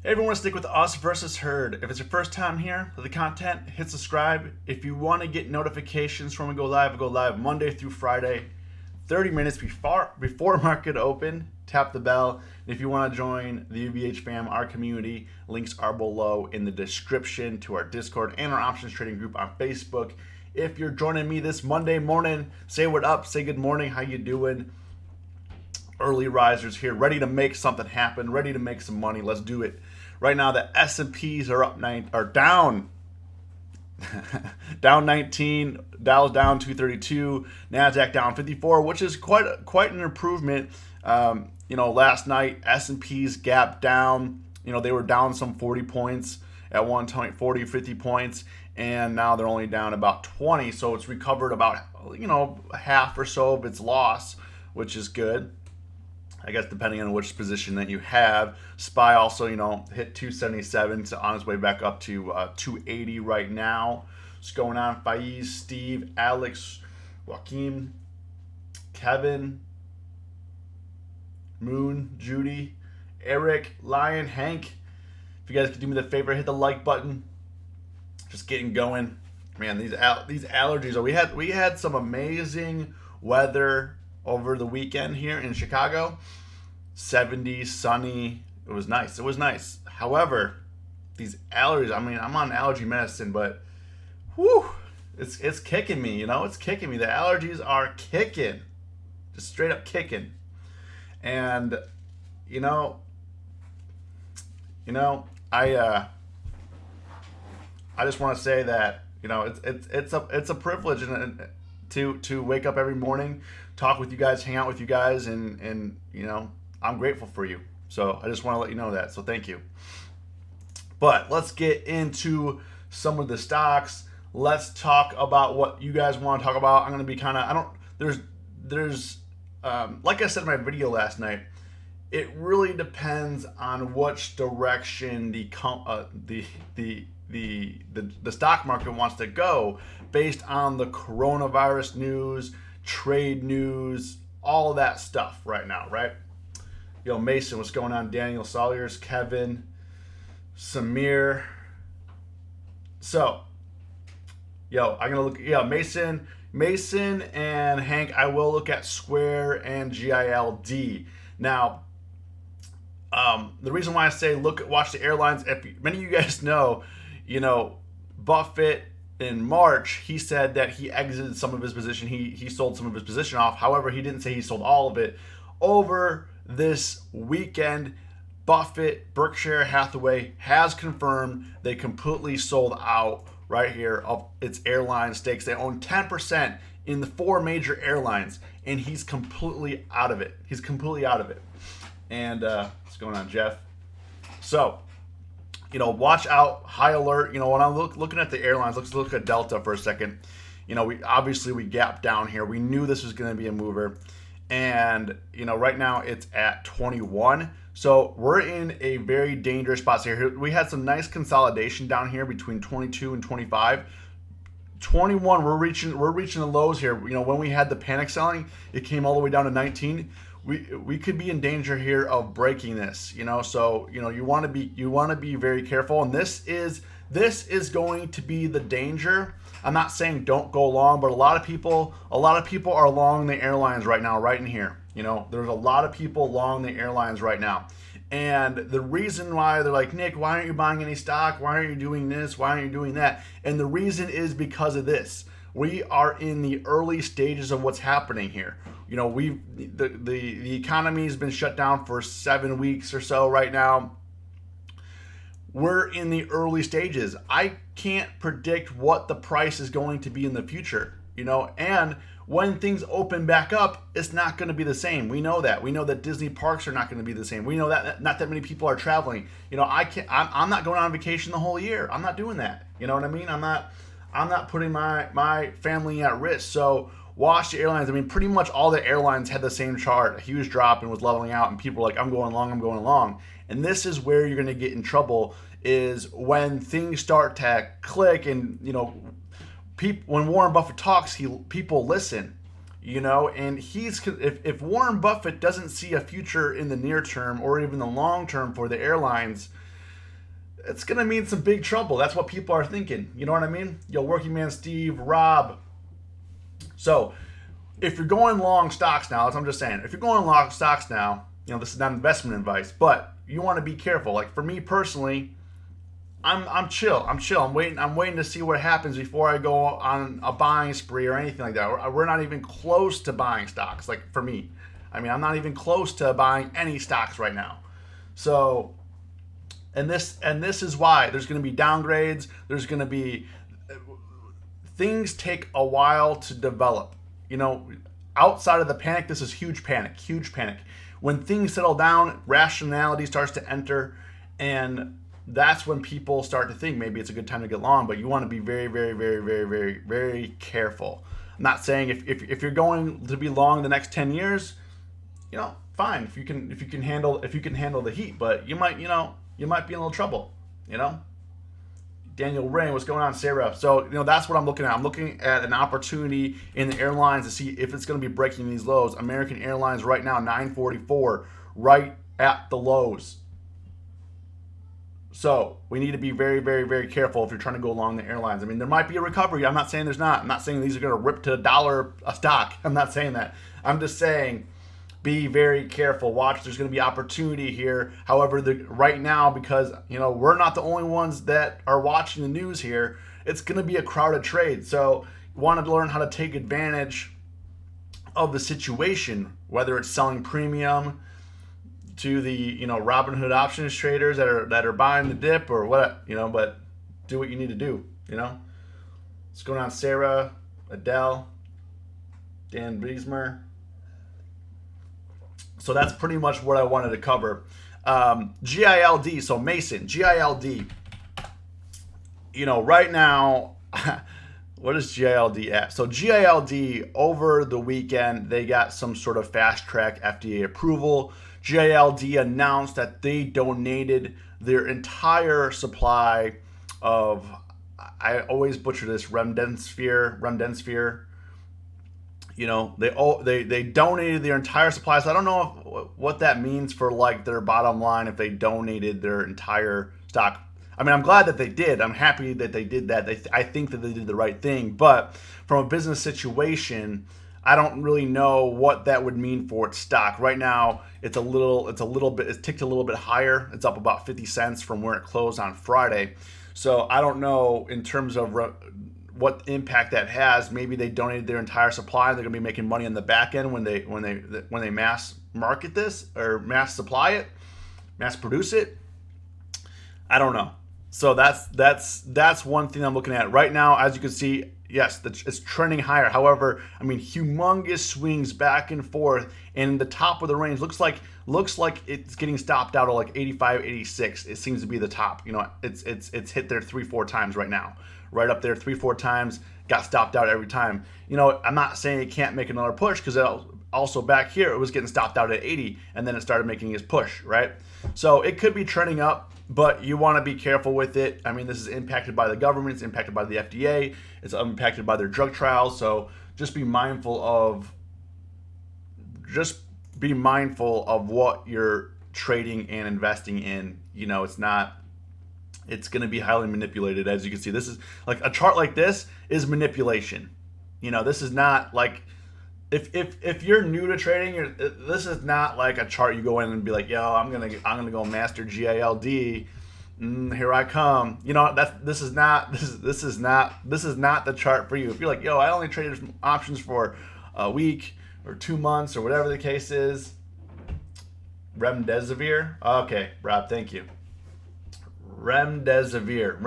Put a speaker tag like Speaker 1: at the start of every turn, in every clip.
Speaker 1: Hey everyone, stick with us versus herd. If it's your first time here for the content, hit subscribe. If you want to get notifications from when we go live Monday through Friday, 30 minutes before market open. Tap the bell. If you want to join the UVH fam, our community, links are below in the description to our Discord and our options trading group on Facebook. If you're joining me this Monday morning, say what up, say good morning, how you doing? Early risers here, ready to make something happen, ready to make some money. Let's do it. Right now, the S&Ps are down. Down 19, Dow's down 232, Nasdaq down 54, which is quite an improvement. Last night S&Ps gapped down. They were down some 40 points at one point, 40, 50 points, and now they're only down about 20. So it's recovered about half or so of its loss, which is good. I guess depending on which position that you have. SPY also, hit 277, so on its way back up to 280 right now. What's going on? Faiz, Steve, Alex, Joaquin, Kevin, Moon, Judy, Eric, Lion, Hank. If you guys could do me the favor, hit the like button. Just getting going. Man, these allergies. We had some amazing weather over the weekend here in Chicago. 70, sunny. It was nice. However, these allergies, I'm on allergy medicine, but whew, it's kicking me, it's kicking me. The allergies are kicking. Just straight up kicking. And I just want to say that, it's a privilege to wake up every morning, talk with you guys, hang out with you guys, and I'm grateful for you. So I just want to let you know that. So thank you. But let's get into some of the stocks. Let's talk about what you guys want to talk about. I'm going to be there's like I said in my video last night, it really depends on which direction the stock market wants to go based on the coronavirus news, trade news, all of that stuff right now, right? Mason, what's going on? Daniel Sawyers, Kevin, Samir. So, I'm gonna look. Mason and Hank. I will look at Square and GILD. Now, the reason why I say watch the airlines. If many of you guys know, Buffett in March, he said that he exited some of his position. He sold some of his position off. However, he didn't say he sold all of it. Over this weekend, Buffett, Berkshire Hathaway has confirmed they completely sold out right here of its airline stakes. They own 10% in the 4 major airlines, and he's completely out of it. And what's going on, Jeff? So, watch out, high alert. When I'm looking at the airlines, let's look at Delta for a second. We gapped down here. We knew this was going to be a mover. And, right now it's at 21. So we're in a very dangerous spot here. We had some nice consolidation down here between 22 and 25. 21, we're reaching the lows here. When we had the panic selling, it came all the way down to 19. We could be in danger here of breaking this, so you want to be very careful, and this is going to be the danger. I'm not saying don't go long, but a lot of people are long the airlines right now, right in here. There's a lot of people long the airlines right now, and the reason why they're like, Nick, why aren't you buying any stock? Why aren't you doing this? Why aren't you doing that? And the reason is because of this. We are in the early stages of what's happening here. The economy has been shut down for 7 weeks or so right now. We're in the early stages. I can't predict what the price is going to be in the future, and when things open back up, it's not going to be the same. We know that. We know that Disney parks are not going to be the same. We know that not that many people are traveling. I'm not going on vacation the whole year. I'm not doing that. You know what I mean? I'm not putting my family at risk. So watch the airlines. Pretty much all the airlines had the same chart, a huge drop, and was leveling out, and people were like, I'm going long. And this is where you're going to get in trouble, is when things start to click, and when Warren Buffett talks, people listen, and if Warren Buffett doesn't see a future in the near term or even the long term for the airlines, it's going to mean some big trouble. That's what people are thinking. You know what I mean? Yo, Working Man Steve, Rob. So if you're going long stocks now, that's what I'm just saying. If you're going long stocks now, this is not investment advice, but you want to be careful. Like for me personally, I'm chill. I'm waiting to see what happens before I go on a buying spree or anything like that. We're not even close to buying stocks. Like for me, I'm not even close to buying any stocks right now. So, and this is why there's going to be downgrades. There's going to be things take a while to develop. Outside of the panic, this is huge panic. When things settle down, rationality starts to enter, and that's when people start to think maybe it's a good time to get long, but you want to be very, very, very, very, very, very careful. I'm not saying if you're going to be long the next 10 years, fine. If you can handle the heat, but you might be in a little trouble, Daniel Ray, what's going on, Sarah? So, that's what I'm looking at. I'm looking at an opportunity in the airlines to see if it's going to be breaking these lows. American Airlines right now, 944, right at the lows. So we need to be very, very, very careful if you're trying to go along the airlines. There might be a recovery. I'm not saying there's not. I'm not saying these are going to rip to $1 a stock. I'm not saying that. I'm just saying be very careful. Watch, there's going to be opportunity here. However, right now, because we're not the only ones that are watching the news here, it's going to be a crowded trade. So you want to learn how to take advantage of the situation, whether it's selling premium to the Robinhood options traders that are buying the dip or what, but do what you need to do. What's going on, Sarah, Adele, Dan Briesmer? So that's pretty much what I wanted to cover. GILD, so Mason, GILD. Right now, what is GILD at? So GILD, over the weekend, they got some sort of fast track FDA approval. GILD announced that they donated their entire supply of, I always butcher this, remdesivir. They donated their entire supply. So I don't know what that means for their bottom line if they donated their entire stock. I'm glad that they did. I'm happy that they did that. I think that they did the right thing. But from a business situation, I don't really know what that would mean for its stock. Right now, it's ticked a little bit higher. It's up about 50 cents from where it closed on Friday. So I don't know in terms of what impact that has. Maybe they donated their entire supply. They're going to be making money on the back end when they mass market this or mass supply it, mass produce it. I don't know. So that's one thing I'm looking at right now. As you can see, yes, it's trending higher. However, humongous swings back and forth, and the top of the range looks like it's getting stopped out at 85, 86. It seems to be the top. It's hit there 3-4 times right now. Right up there 3-4 times, got stopped out every time. I'm not saying it can't make another push, because also back here it was getting stopped out at 80 and then it started making its push, right? So it could be trending up, but you want to be careful with it. This is impacted by the government, it's impacted by the FDA, it's impacted by their drug trials. So just be mindful of what you're trading and investing in. It's going to be highly manipulated. As you can see, this is a chart like this is manipulation. This is not if you're new to trading, this is not like a chart you go in and be like, yo, I'm gonna go master GILD. Here I come. This is not the chart for you. If you're like, yo, I only traded options for a week or 2 months or whatever the case is. Remdesivir. Okay, Rob, thank you. Remdesivir.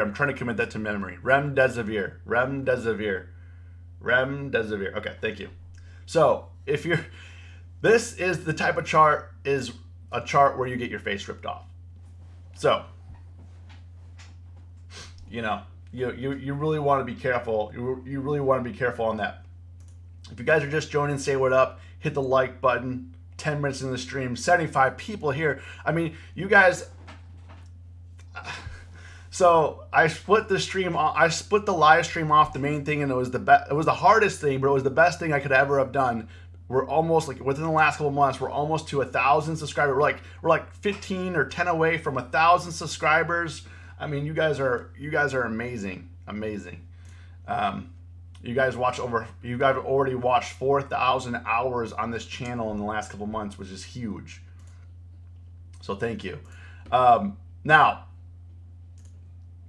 Speaker 1: I'm trying to commit that to memory. Remdesivir. Okay, thank you. So this is the type of chart, is a chart where you get your face ripped off. So, you really want to be careful. You really want to be careful on that. If you guys are just joining, say what up. Hit the like button. 10 minutes in the stream. 75 people here. You guys. So I split the live stream off the main thing, and it was the hardest thing, but it was the best thing I could ever have done. we're almost like within the last couple months, we're almost to 1,000 subscribers. We're like 15 or 10 away from 1,000 subscribers. I mean, you guys are amazing. You guys already watched 4,000 hours on this channel in the last couple months, which is huge. So thank you. Now,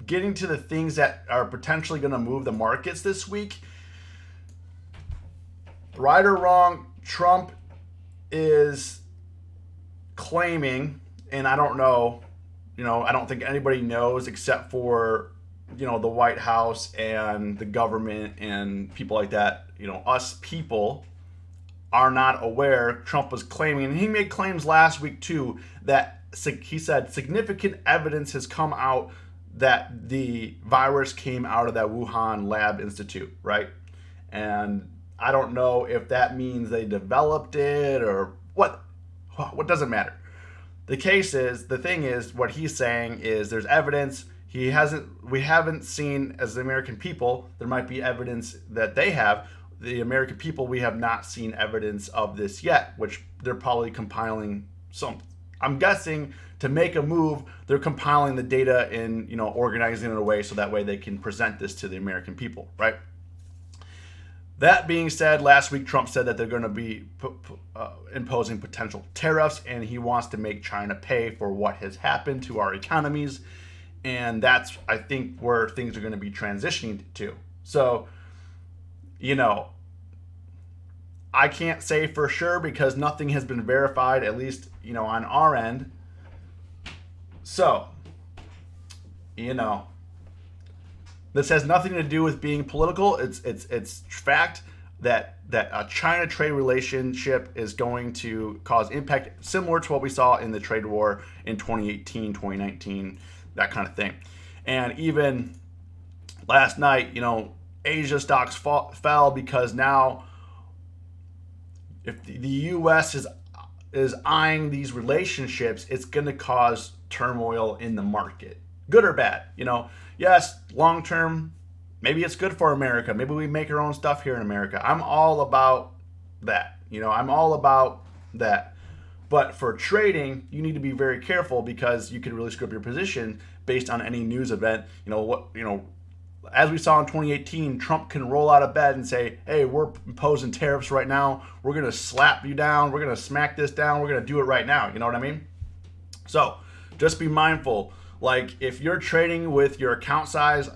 Speaker 1: getting to the things that are potentially going to move the markets this week. Right or wrong, Trump is claiming, and I don't know, I don't think anybody knows except for, the White House and the government and people like that. Us people are not aware. Trump was claiming, and he made claims last week too, that he said significant evidence has come out that the virus came out of that Wuhan Lab Institute, right? And I don't know if that means they developed it or what. What doesn't matter. The thing is, what he's saying is there's evidence. We haven't seen, as the American people, there might be evidence that they have. The American people, we have not seen evidence of this yet, which they're probably compiling some. I'm guessing to make a move, they're compiling the data and, organizing it in a way so that way they can present this to the American people, right? That being said, last week Trump said that they're going to be imposing potential tariffs, and he wants to make China pay for what has happened to our economies. And that's, I think, where things are going to be transitioning to. So, I can't say for sure because nothing has been verified, at least, on our end. So, this has nothing to do with being political. It's fact that a China trade relationship is going to cause impact similar to what we saw in the trade war in 2018, 2019, that kind of thing. And even last night, Asia stocks fell because now if the U.S. is eyeing these relationships, it's going to cause turmoil in the market, good or bad. Yes, long term, maybe it's good for America. Maybe we make our own stuff here in America. I'm all about that. I'm all about that. But for trading, you need to be very careful because you could really screw up your position based on any news event. As we saw in 2018, Trump can roll out of bed and say, hey, we're imposing tariffs right now. We're going to slap you down. We're going to smack this down. We're going to do it right now. You know what I mean? So just be mindful. Like if you're trading with your account size,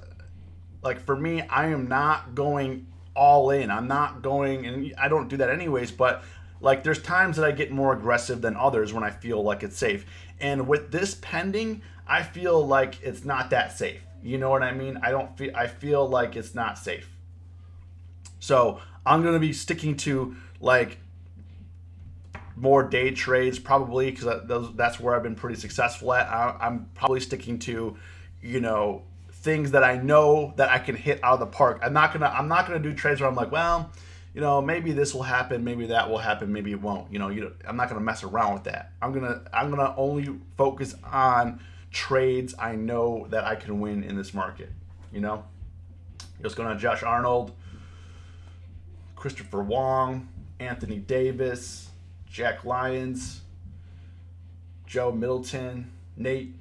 Speaker 1: like for me, I am not going all in. I'm not going, and I don't do that anyways, but like there's times that I get more aggressive than others when I feel like it's safe. And with this pending, I feel like it's not that safe. You know what I mean? I feel like it's not safe. So I'm going to be sticking to like more day trades probably because that's where I've been pretty successful at. I'm probably sticking to, things that I know that I can hit out of the park. I'm not gonna do trades where I'm like, well, maybe this will happen, maybe that will happen, maybe it won't. I'm not gonna mess around with that. I'm gonna only focus on trades I know that I can win in this market. Just going on Josh Arnold, Christopher Wong, Anthony Davis, Jack Lyons, Joe Middleton, Nate.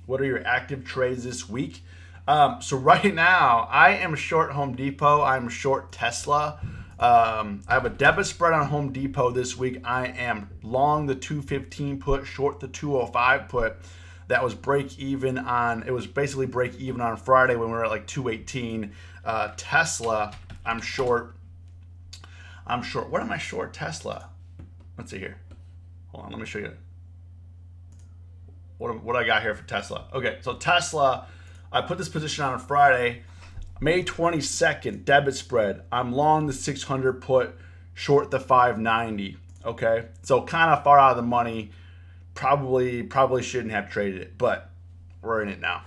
Speaker 1: What are your active trades this week? So right now, I am short Home Depot. I'm short Tesla. I have a debit spread on Home Depot this week. I am long the 215 put, short the 205 put. That was break even on. It was basically break even on Friday when we were at like 218. Tesla, I'm short. What am I short? Tesla. Let's see here. Hold on, let me show you. What I got here for Tesla. Okay, so Tesla, I put this position on Friday, May 22nd, debit spread. I'm long the 600 put, short the 590. Okay, so kind of far out of the money. Probably shouldn't have traded it, but we're in it now.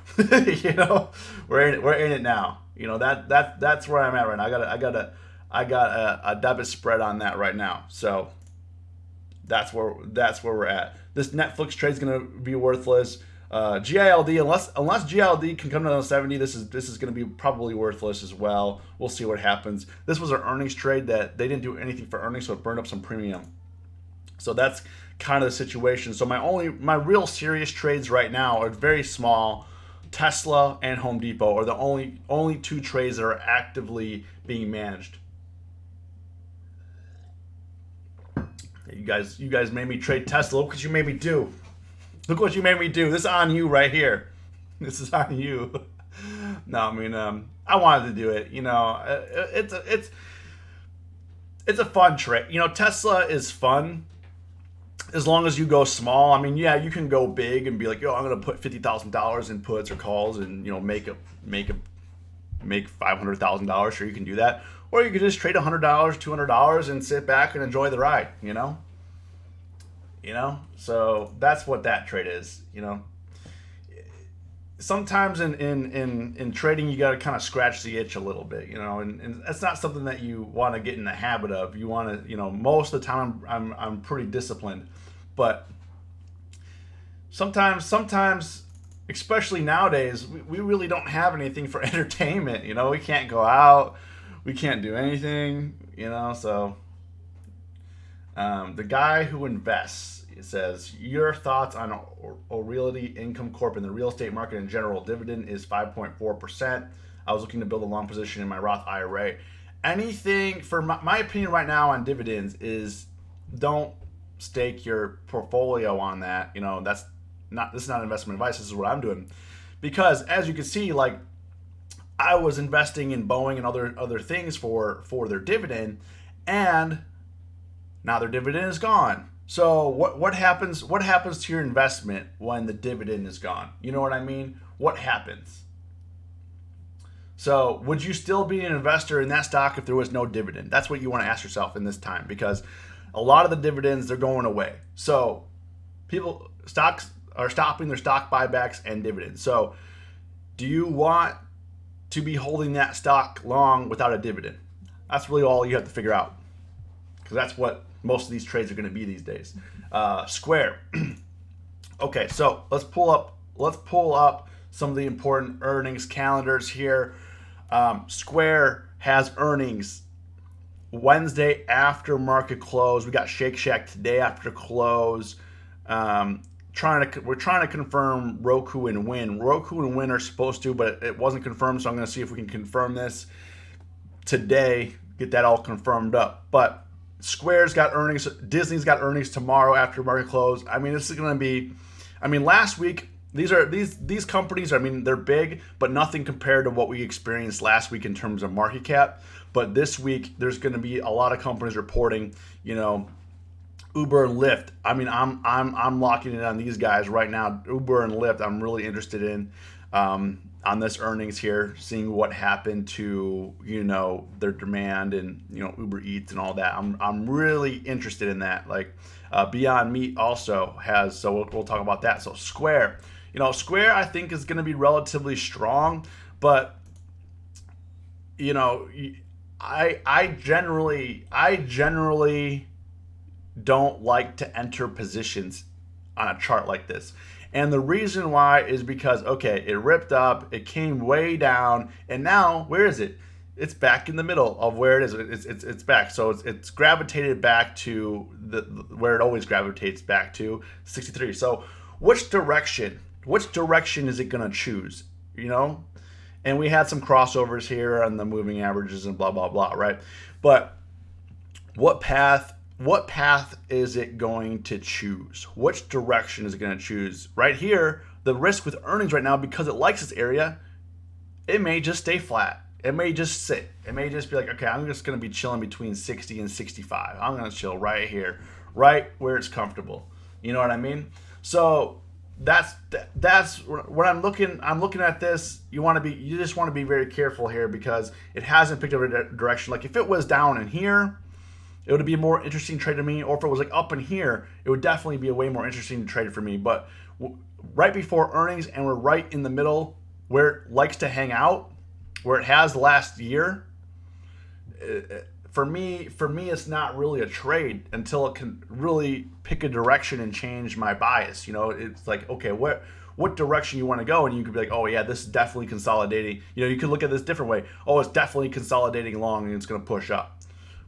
Speaker 1: We're in it now. That's where I'm at right now. I got a debit spread on that right now. So that's where we're at. This Netflix trade is going to be worthless. GILD, unless GILD can come to 70, this is going to be probably worthless as well. We'll see what happens. This was an earnings trade that they didn't do anything for earnings, so it burned up some premium. So that's kind of the situation. So my real serious trades right now are very small. Tesla and Home Depot are the only two trades that are actively being managed. You guys made me trade Tesla. Look what you made me do. Look what you made me do. This is on you right here. This is on you. No, I mean, I wanted to do it. You know, it's a fun trade. You know, Tesla is fun as long as you go small. I mean, yeah, you can go big and be like, yo, I'm gonna put $50,000 in puts or calls and, you know, make $500,000. Sure, you can do that. Or you could just trade $100, $200 and sit back and enjoy the ride, you know? So that's what that trade is, you know? Sometimes in trading, you got to kind of scratch the itch a little bit, you know, and that's not something that you want to get in the habit of. You want to, you know, most of the time I'm pretty disciplined, but sometimes, especially nowadays, we really don't have anything for entertainment, you know? We can't go out. We can't do anything, you know, so the guy who invests, it says, your thoughts on Realty Income Corp in the real estate market in general. Dividend is 5.4%. I was looking to build a long position in my Roth IRA. Anything, for my opinion right now on dividends is don't stake your portfolio on that. You know, this is not investment advice. This is what I'm doing. Because as you can see, like, I was investing in Boeing and other things for their dividend, and now their dividend is gone. So what happens to your investment when the dividend is gone? You know what I mean? What happens? So would you still be an investor in that stock if there was no dividend? That's what you want to ask yourself in this time, because a lot of the dividends, they're going away. So stocks are stopping their stock buybacks and dividends. So do you want to be holding that stock long without a dividend? That's really all you have to figure out, because that's what most of these trades are going to be these days. Square. Okay, so let's pull up some of the important earnings calendars here. Square has earnings Wednesday after market close. We got Shake Shack today after close. We're trying to confirm Roku and Win. Roku and Win are supposed to, but it wasn't confirmed, so I'm going to see if we can confirm this today, get that all confirmed up. But Square's got earnings, Disney's got earnings tomorrow after market close. I mean, this is going to be, last week, these companies, they're big, but nothing compared to what we experienced last week in terms of market cap. But this week, there's going to be a lot of companies reporting, you know, Uber and Lyft. I'm locking in on these guys right now. Uber and Lyft, I'm really interested in on this earnings here, seeing what happened to, you know, their demand and, you know, Uber Eats and all that. I'm really interested in that. Like Beyond Meat also has, so we'll talk about that. So Square, Square I think is going to be relatively strong, but you know, I generally don't like to enter positions on a chart like this. And the reason why is because, okay, it ripped up, it came way down, and now, where is it? It's back in the middle of where it is. It's back. So it's gravitated back to where it always gravitates back to, 63. So which direction is it going to choose, you know? And we had some crossovers here on the moving averages and blah, blah, blah, right? But what path is it going to choose? Which direction is it going to choose? Right here, the risk with earnings right now, because it likes this area, it may just stay flat. It may just sit. It may just be like, okay, I'm just going to be chilling between 60 and 65. I'm going to chill right here, right where it's comfortable. You know what I mean? So that's when I'm looking at this. You just want to be very careful here, because it hasn't picked up a direction. Like if it was down in here, it would be a more interesting trade to me, or if it was like up in here, it would definitely be a way more interesting trade for me. But right before earnings, and we're right in the middle where it likes to hang out, where it has last year, for me, it's not really a trade until it can really pick a direction and change my bias. You know, it's like, okay, what direction you want to go, and you could be like, oh yeah, this is definitely consolidating. You could look at this different way. Oh, it's definitely consolidating long and it's going to push up.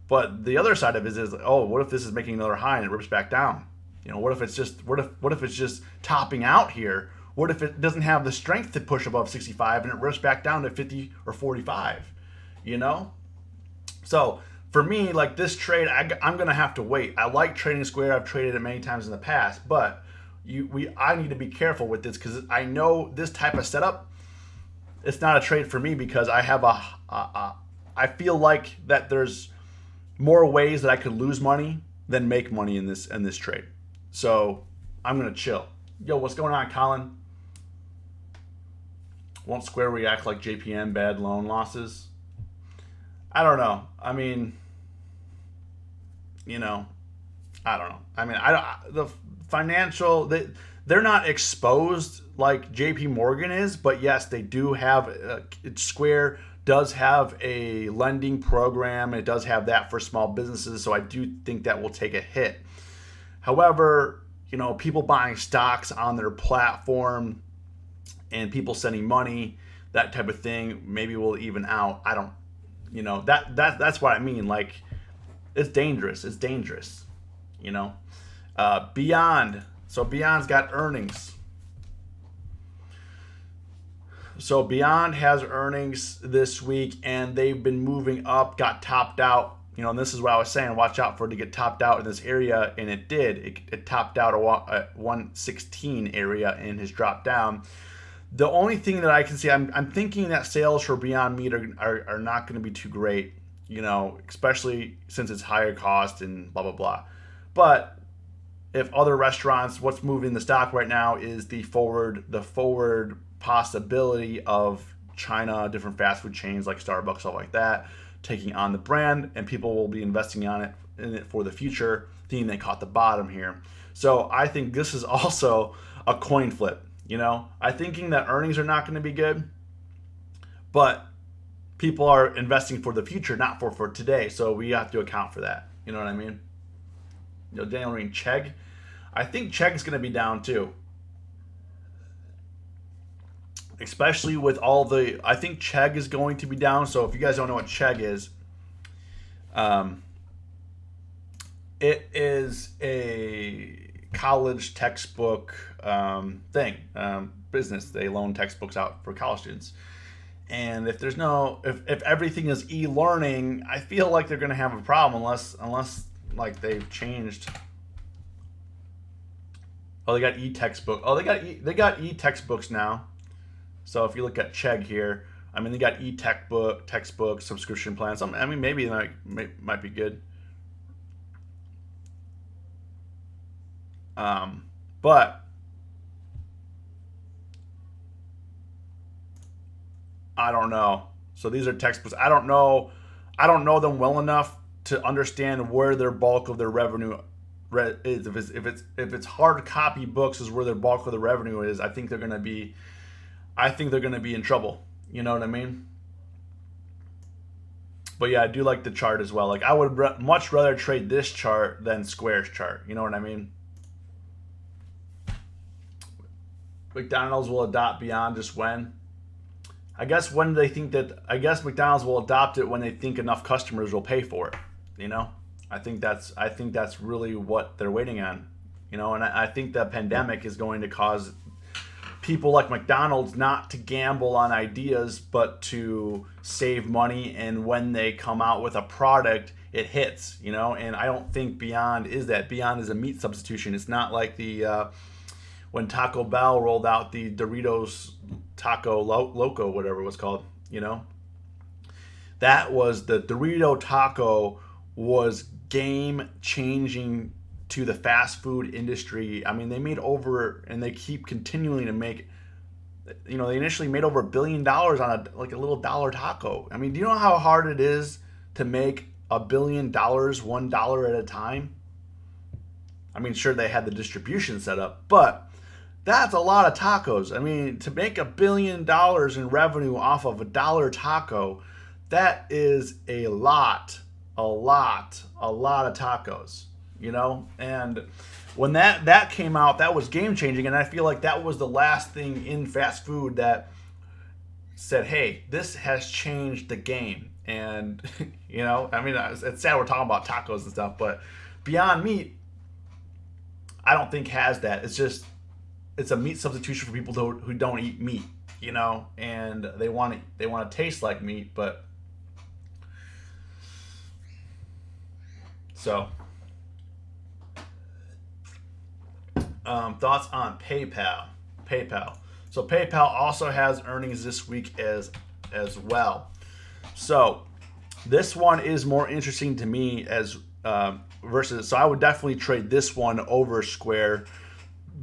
Speaker 1: But the other side of it is, oh, what if this is making another high and it rips back down? What if it's just topping out here? What if it doesn't have the strength to push above 65 and it rips back down to 50 or 45? So for me, like this trade, I'm gonna have to wait. I like trading Square. I've traded it many times in the past, but I need to be careful with this because I know this type of setup. It's not a trade for me because I have I feel like that there's more ways that I could lose money than make money in this trade. So I'm gonna chill. Yo, what's going on, Colin? Won't Square react like JPM, bad loan losses? I don't know. I mean, I don't know. I mean, the financial, they're not exposed like JP Morgan is, but yes, they do have, Square does have a lending program. It does have that for small businesses, so I do think that will take a hit. However, people buying stocks on their platform and people sending money, that type of thing, maybe will even out. I don't, that's what I mean. Like, it's dangerous. It's dangerous, Beyond. So Beyond's got earnings. So Beyond has earnings this week, and they've been moving up, got topped out. And this is what I was saying, watch out for it to get topped out in this area, and it did. It topped out at 116 area and has dropped down. The only thing that I can see, I'm thinking that sales for Beyond Meat are not going to be too great, especially since it's higher cost and blah, blah, blah. But if other restaurants, what's moving the stock right now is the forward possibility of China, different fast food chains like Starbucks, stuff like that, taking on the brand, and people will be investing in it for the future, thinking they caught the bottom here. So I think this is also a coin flip. I'm thinking that earnings are not going to be good, but people are investing for the future, not for today. So we have to account for that. You know what I mean? Daniel Green, Chegg. I think Chegg is going to be down too. Especially with I think Chegg is going to be down. So if you guys don't know what Chegg is, it is a college textbook thing, business. They loan textbooks out for college students. And if everything is e-learning, I feel like they're going to have a problem unless like they've changed. Oh, they got e-textbook. Oh, they got e-textbooks now. So if you look at Chegg here, I mean, they got textbook subscription plans. I mean, maybe it might be good. But I don't know. So these are textbooks. I don't know them well enough to understand where their bulk of their revenue is. If it's hard copy books is where their bulk of the revenue is, I think they're going to be in trouble. You know what I mean? But yeah, I do like the chart as well. Like, I would much rather trade this chart than Square's chart. You know what I mean? McDonald's will adopt Beyond just when? I guess McDonald's will adopt it when they think enough customers will pay for it. I think that's really what they're waiting on. And I think the pandemic is going to cause people like McDonald's not to gamble on ideas, but to save money. And when they come out with a product, it hits, and I don't think Beyond is that. Beyond is a meat substitution. It's not like when Taco Bell rolled out the Doritos Taco Loco, whatever it was called, that was the Dorito Taco was game changing to the fast food industry. I mean, they made over, and they keep continuing to make, they initially made over $1 billion on a little dollar taco. I mean, do you know how hard it is to make $1 billion $1 at a time? I mean, sure, they had the distribution set up, but that's a lot of tacos. I mean, to make $1 billion in revenue off of a dollar taco, that is a lot of tacos. And when that came out, that was game changing, and I feel like that was the last thing in fast food that said, hey, this has changed the game. And I mean, it's sad we're talking about tacos and stuff, but Beyond Meat, I don't think has that. It's a meat substitution for people who don't eat meat, and they want to taste like meat, but so thoughts on PayPal. So PayPal also has earnings this week as well. So this one is more interesting to me as versus. So I would definitely trade this one over Square.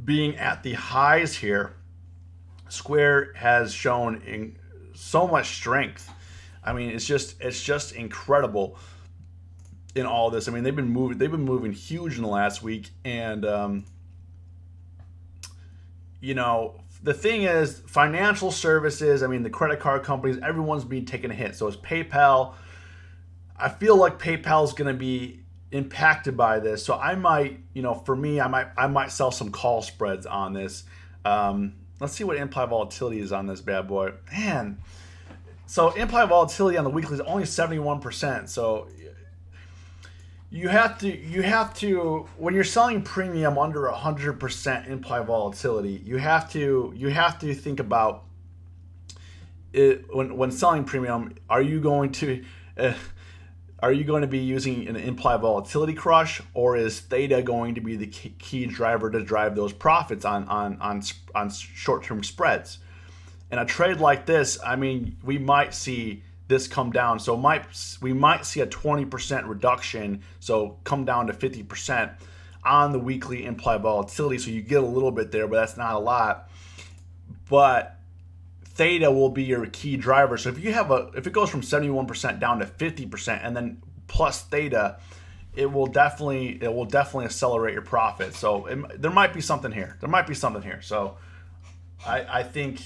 Speaker 1: Being at the highs here, Square has shown so much strength. I mean, it's just incredible in all this. I mean, they've been moving huge in the last week, and the thing is, financial services, I mean, the credit card companies, everyone's being taken a hit. So it's PayPal. I feel like PayPal is going to be impacted by this. So I might, for me, I might sell some call spreads on this. Let's see what implied volatility is on this bad boy. Man, so implied volatility on the weekly is only 71%. So you have to when you're selling premium under 100% implied volatility, you have to think about it when selling premium. Are you going to be using an implied volatility crush, or is theta going to be the key driver to drive those profits on short-term spreads? In a trade like this, I mean, we might see this come down. So we might see a 20% reduction, so come down to 50% on the weekly implied volatility. So you get a little bit there, but that's not a lot. But theta will be your key driver. So if it goes from 71% down to 50% and then plus theta, it will definitely accelerate your profit. So there might be something here. So I think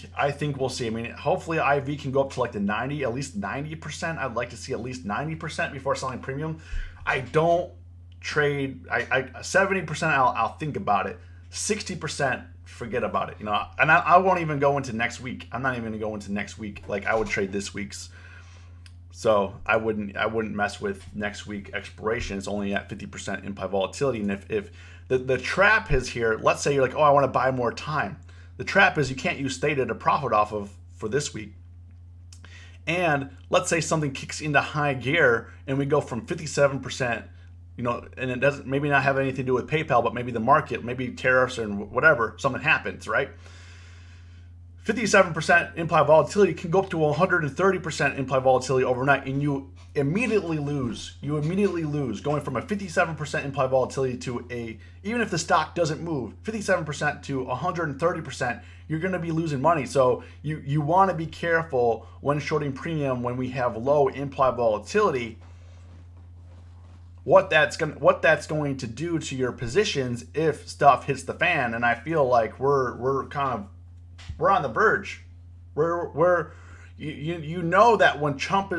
Speaker 1: we'll see. I mean, hopefully IV can go up to like the 90, at least 90%. I'd like to see at least 90% before selling premium. I don't trade. 70% I'll think about it. 60% forget about it. And I won't even go into next week. I'm not even gonna go into next week. Like I would trade this week's. So I wouldn't mess with next week expiration. It's only at 50% implied volatility. And if the trap is here, let's say you're like, oh, I want to buy more time. The trap is you can't use theta to profit off of for this week. And let's say something kicks into high gear and we go from 57%, and it doesn't maybe not have anything to do with PayPal, but maybe the market, maybe tariffs and whatever, something happens, right? 57% implied volatility can go up to 130% implied volatility overnight, and you immediately lose. Going from a 57% implied volatility to even if the stock doesn't move, 57% to 130%, you're going to be losing money. So you want to be careful when shorting premium when we have low implied volatility. What that's going to do to your positions if stuff hits the fan, and I feel like we're on the verge. We're that when Trump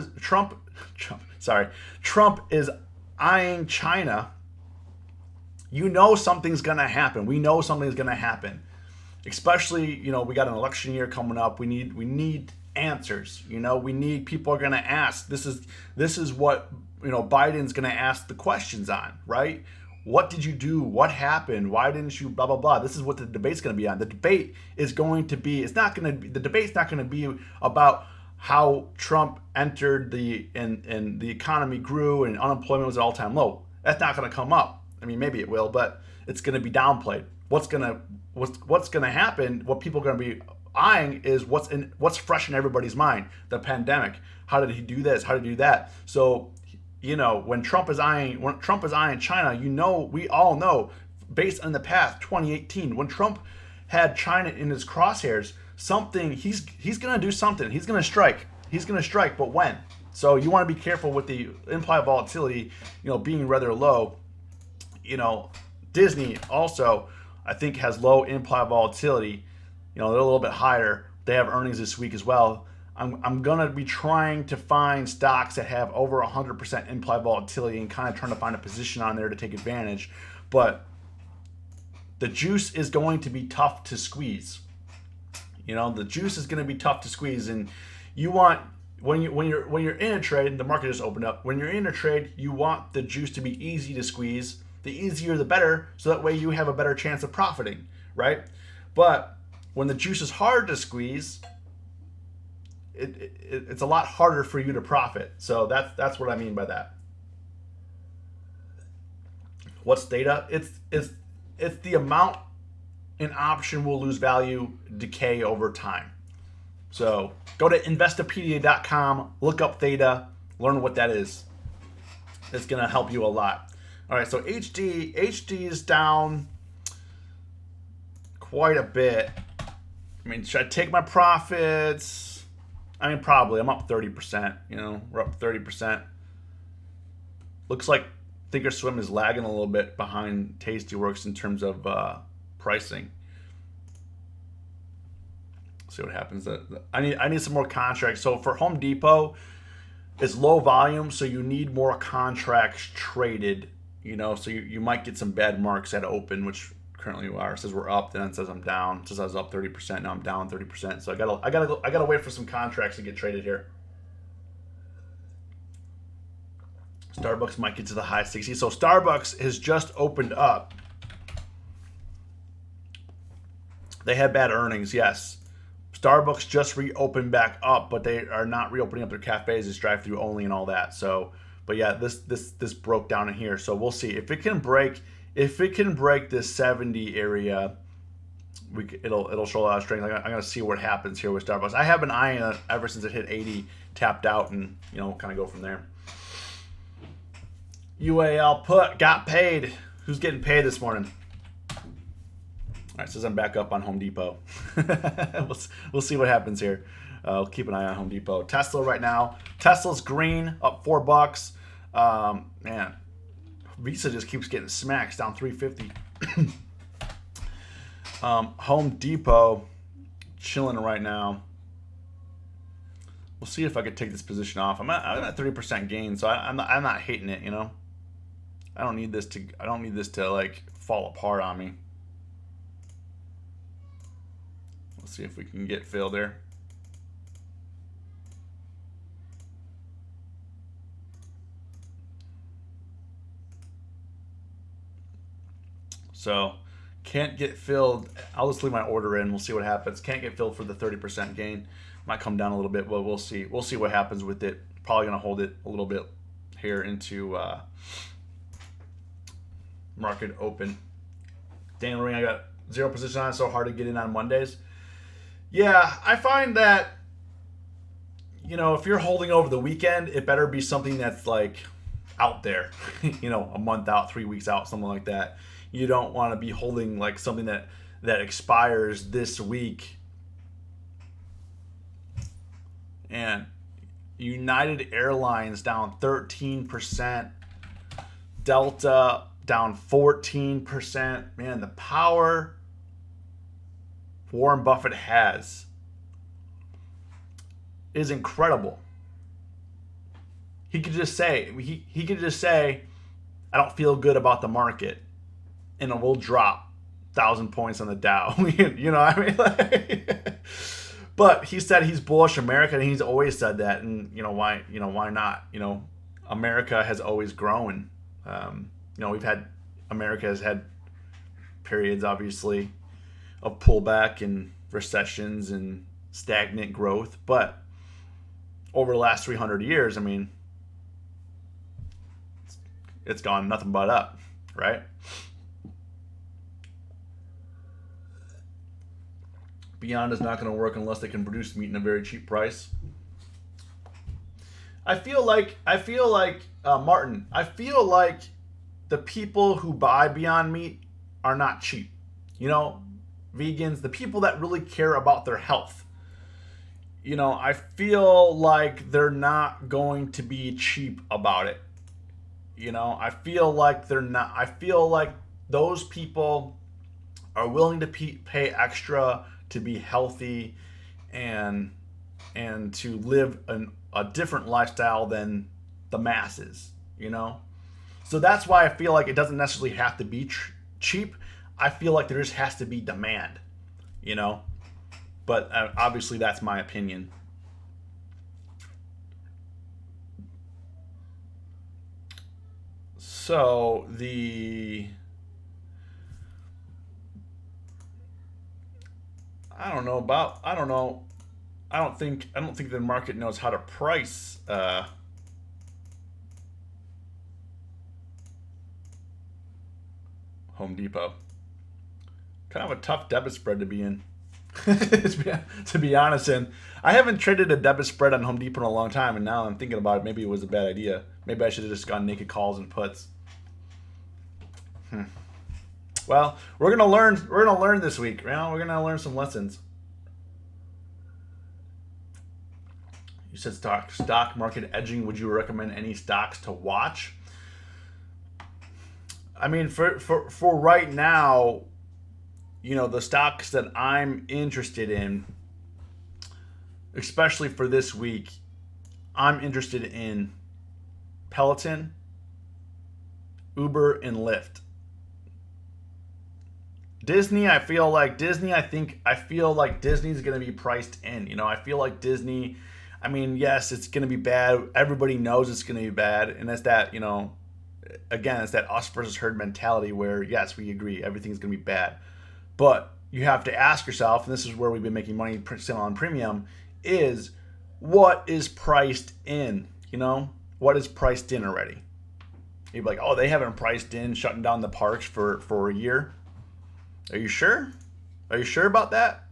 Speaker 1: is eyeing China, something's gonna happen. We know something's gonna happen. Especially, we got an election year coming up. We need answers. People are gonna ask. This is what Biden's gonna ask the questions on, right? What did you do? What happened? Why didn't you? Blah blah blah. This is what the debate's going to be on. The debate is going to be. The debate's not going to be about how Trump entered and the economy grew and unemployment was at all-time low. That's not going to come up. I mean, maybe it will, but it's going to be downplayed. What's going to happen? What people are going to be eyeing is what's fresh in everybody's mind. The pandemic. How did he do this? How did he do that? So. When Trump is eyeing China, we all know, based on the past 2018, when Trump had China in his crosshairs, he's going to do something. He's going to strike. But when? So you want to be careful with the implied volatility, being rather low. Disney also, I think, has low implied volatility. They're a little bit higher. They have earnings this week as well. I'm going to be trying to find stocks that have over 100% implied volatility and kind of trying to find a position on there to take advantage. But the juice is going to be tough to squeeze. The juice is going to be tough to squeeze, and you want when you're in a trade, the market just opened up. When you're in a trade, you want the juice to be easy to squeeze. The easier, the better, so that way you have a better chance of profiting, right? But when the juice is hard to squeeze, it's a lot harder for you to profit. So that's what I mean by that. What's theta? It's the amount an option will lose value decay over time. So go to Investopedia.com, look up theta, learn what that is. It's going to help you a lot. All right, so HD is down quite a bit. I mean, should I take my profits? I mean, probably. I'm up 30%. We're up 30%. Looks like Thinkorswim is lagging a little bit behind Tastyworks in terms of pricing. See what happens. I need some more contracts. So for Home Depot, it's low volume, so you need more contracts traded. So you might get some bad marks at open, which currently are. It says we're up, then it says I'm down. It says I was up 30%, now I'm down 30%. So I gotta wait for some contracts to get traded here. Starbucks might get to the high 60s. So Starbucks has just opened up. They had bad earnings, yes. Starbucks just reopened back up, but they are not reopening up their cafes. It's drive-through only and all that. So, but yeah, this broke down in here. So we'll see if it can break. If it can break this 70 area, it'll show a lot of strength. I'm gonna see what happens here with Starbucks. I have been eyeing it ever since it hit 80, tapped out, and kind of go from there. UAL put got paid. Who's getting paid this morning? All right, says I'm back up on Home Depot. We'll see what happens here. I'll keep an eye on Home Depot. Tesla right now. Tesla's green, up $4. Man, Visa just keeps getting smacks, down $3.50. Home Depot chilling right now. We'll see if I could take this position off. I'm at 30% gain, so I'm not hating it. I don't need this to like fall apart on me. Let's see if we can get filled there. So can't get filled. I'll just leave my order in. We'll see what happens. Can't get filled for the 30% gain. Might come down a little bit, but we'll see. We'll see what happens with it. Probably gonna hold it a little bit here into market open. Daniel Ring, I got 0 position on it. So hard to get in on Mondays. Yeah, I find that if you're holding over the weekend, it better be something that's like out there. A month out, 3 weeks out, something like that. You don't want to be holding like something that expires this week. And United Airlines down 13%. Delta down 14%. Man, the power Warren Buffett has is incredible. He could just say, I don't feel good about the market, and it will drop 1,000 points on the Dow. You know what I mean? But he said he's bullish America, and he's always said that. And why not? America has always grown. America has had periods, obviously, of pullback and recessions and stagnant growth, but over the last 300 years, I mean, it's gone nothing but up, right? Beyond is not going to work unless they can produce meat in a very cheap price. I feel like Martin. I feel like the people who buy Beyond Meat are not cheap. Vegans, the people that really care about their health. I feel like they're not going to be cheap about it. I feel like they're not. I feel like those people are willing to pay extra to be healthy and and to live a different lifestyle than the masses, you know? So that's why I feel like it doesn't necessarily have to be cheap. I feel like there just has to be demand, you know? But obviously that's my opinion. So I don't know. I don't think the market knows how to price Home Depot. Kind of a tough debit spread to be in. To be honest, and I haven't traded a debit spread on Home Depot in a long time, and now I'm thinking about it. Maybe it was a bad idea. Maybe I should have just gone naked calls and puts. Well, we're gonna learn. We're gonna learn this week. You know, we're gonna learn some lessons. You said stock market edging. Would you recommend any stocks to watch? I mean, for right now, you know, the stocks that I'm interested in, especially for this week, I'm interested in Peloton, Uber, and Lyft. Disney, I feel like Disney's going to be priced in. You know, I feel like Disney, I mean, yes, it's going to be bad. Everybody knows it's going to be bad. And that's that, you know, again, it's that us versus herd mentality where, yes, we agree, everything's going to be bad. But you have to ask yourself, and this is where we've been making money selling on premium, is what is priced in? You know, what is priced in already? You'd be like, oh, they haven't priced in shutting down the parks for a year. Are you sure? Are you sure about that?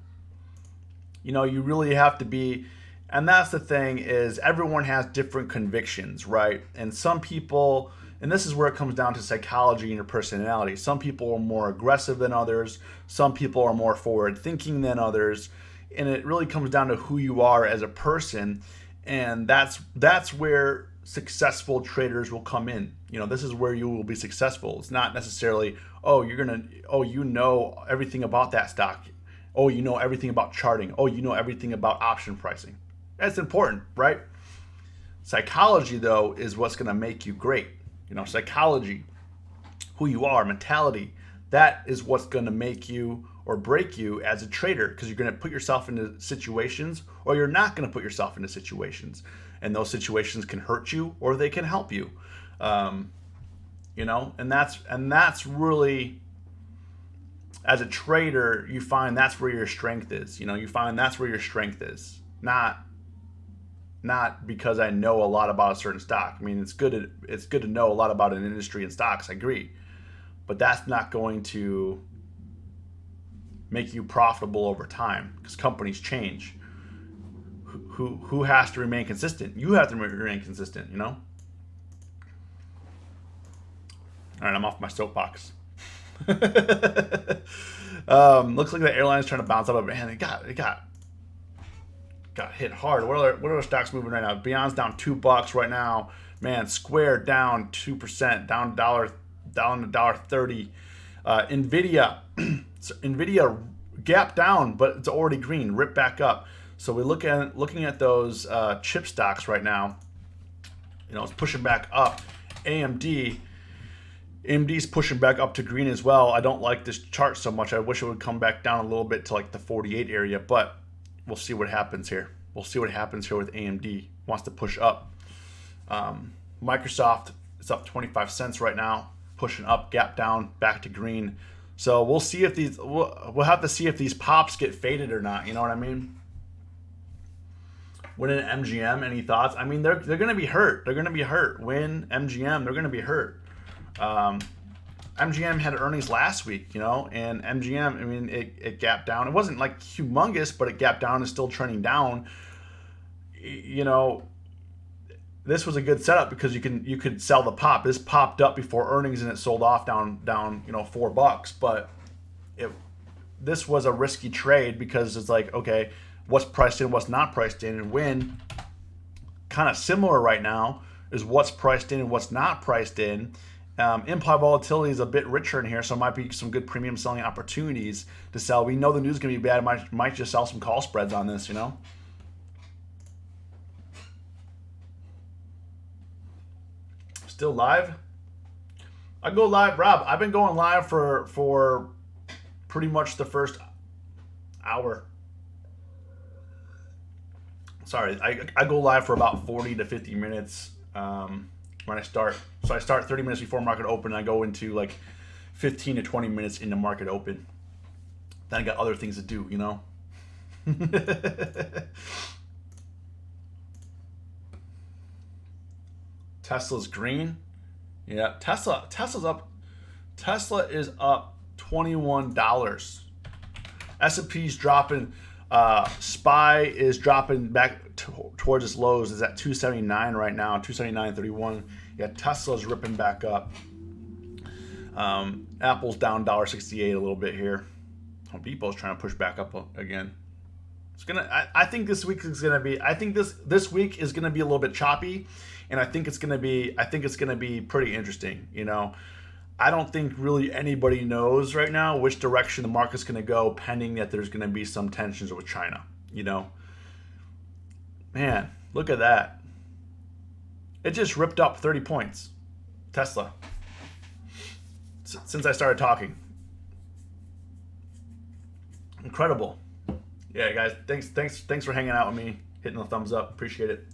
Speaker 1: You know, you really have to be, and that's the thing is everyone has different convictions, right? And some people, and this is where it comes down to psychology and your personality. Some people are more aggressive than others. Some people are more forward thinking than others. And it really comes down to who you are as a person. And that's where successful traders will come in. You know, this is where you will be successful. It's not necessarily, you know everything about that stock. Oh, you know everything about charting. Oh, you know everything about option pricing. That's important, right? Psychology, though, is what's going to make you great. You know, psychology, who you are, mentality, that is what's going to make you or break you as a trader, because you're going to put yourself into situations or you're not going to put yourself into situations. And those situations can hurt you or they can help you. You know, and that's really, as a trader, you find that's where your strength is. You know, you find that's where your strength is. Not because I know a lot about a certain stock. I mean, it's good to know a lot about an industry and stocks. I agree, but that's not going to make you profitable over time because companies change. Who has to remain consistent? You have to remain consistent. You know. All right, I'm off my soapbox. Looks like the airline's trying to bounce up. Man, it got hit hard. What are stocks moving right now? Beyond's down $2 right now. Man, Square down 2%, down $1.30. Nvidia gap down, but it's already green, ripped back up. So we're looking at those chip stocks right now. You know, it's pushing back up. AMD's pushing back up to green as well. I don't like this chart so much. I wish it would come back down a little bit to like the 48 area, but we'll see what happens here. We'll see what happens here with AMD. Wants to push up. Microsoft is up 25 cents right now, pushing up, gap down, back to green. So we'll see if we'll have to see if these pops get faded or not. You know what I mean? Win an MGM, any thoughts? I mean, they're going to be hurt. They're going to be hurt. Win MGM, they're going to be hurt. MGM had earnings last week, you know, and MGM, I mean, it gapped down. It wasn't like humongous, but it gapped down and still trending down. You know, this was a good setup because you could sell the pop. This popped up before earnings and it sold off down you know, $4. But this was a risky trade because it's like, okay, what's priced in, what's not priced in, and Win, kind of similar right now, is what's priced in and what's not priced in. Implied volatility is a bit richer in here, so it might be some good premium selling opportunities to sell. We know the news is going to be bad. Might just sell some call spreads on this, you know. Still live? I go live, Rob. I've been going live for pretty much the first hour. Sorry, I go live for about 40 to 50 minutes when I start. So I start 30 minutes before market open, and I go into like 15 to 20 minutes into market open. Then I got other things to do, you know? Tesla's green. Yeah, Tesla's up. Tesla is up $21. S&P's dropping. SPY is dropping back towards its lows. Is at 279 right now, 279.31. Yeah, Tesla's ripping back up. Apple's down $1.68 a little bit here. Home Depot's trying to push back up again. It's gonna. I think this week is gonna be. I think this week is gonna be a little bit choppy, and I think it's gonna be. I think it's gonna be pretty interesting. You know, I don't think really anybody knows right now which direction the market's gonna go, pending that there's gonna be some tensions with China. You know, man, look at that. It just ripped up 30 points. Tesla. Since I started talking. Incredible. Yeah, guys, thanks for hanging out with me, hitting the thumbs up. Appreciate it.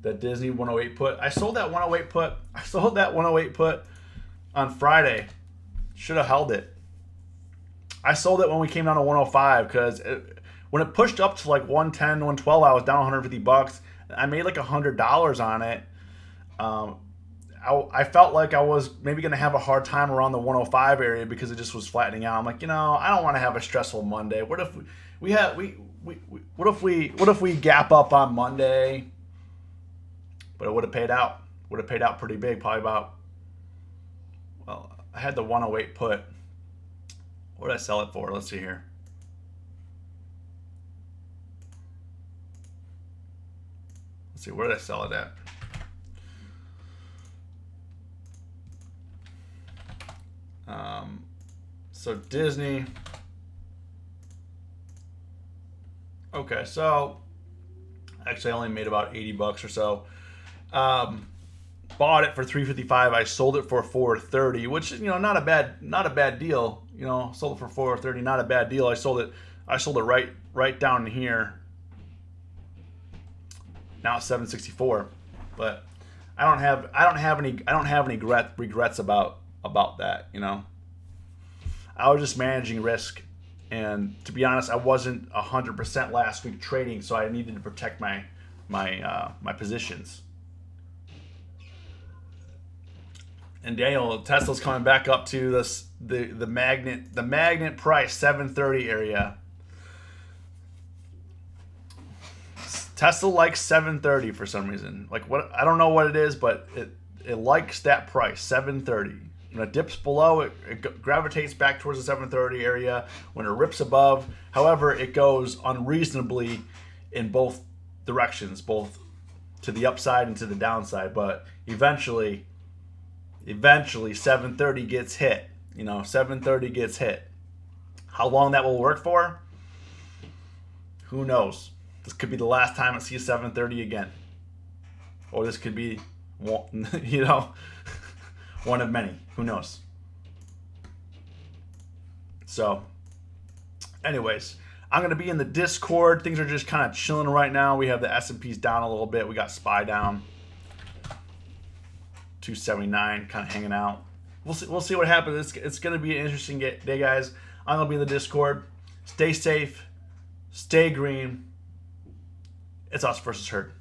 Speaker 1: That Disney 108 put. I sold that 108 put. I sold that 108 put on Friday. Should have held it. I sold it when we came down to 105 because when it pushed up to like 110, 112, I was down $150. I made like $100 on it. I felt like I was maybe going to have a hard time around the 105 area because it just was flattening out. I'm like, you know, I don't want to have a stressful Monday. What if we gap up on Monday? But it would have paid out. Would have paid out pretty big, probably about. Well, I had the 108 put. What did I sell it for? Let's see here. Let's see, where did I sell it at? So Disney. Okay, so actually I only made about $80 or so. Bought it for $355. I sold it for $430, which is, you know, not a bad deal. You know, sold it for $430, not a bad deal. I sold it right down here. Now it's $764, but I don't have any regrets about that, you know. I was just managing risk, and to be honest, I wasn't 100% last week trading, so I needed to protect my positions. And Daniel, Tesla's coming back up to the magnet price 730 area. Tesla likes 730 for some reason. Like, what, I don't know what it is, but it likes that price 730. When it dips below, it gravitates back towards the 730 area. When it rips above, however, it goes unreasonably in both directions, both to the upside and to the downside. But eventually 730 gets hit. You know, 730 gets hit. How long that will work for? Who knows? This could be the last time I see 730 again. Or this could be, you know, one of many. Who knows? So, anyways, I'm going to be in the Discord. Things are just kind of chilling right now. We have the S&Ps down a little bit. We got SPY down 279, kind of hanging out. We'll see what happens. It's going to be an interesting day, guys. I'm going to be in the Discord. Stay safe. Stay green. It's us versus herd.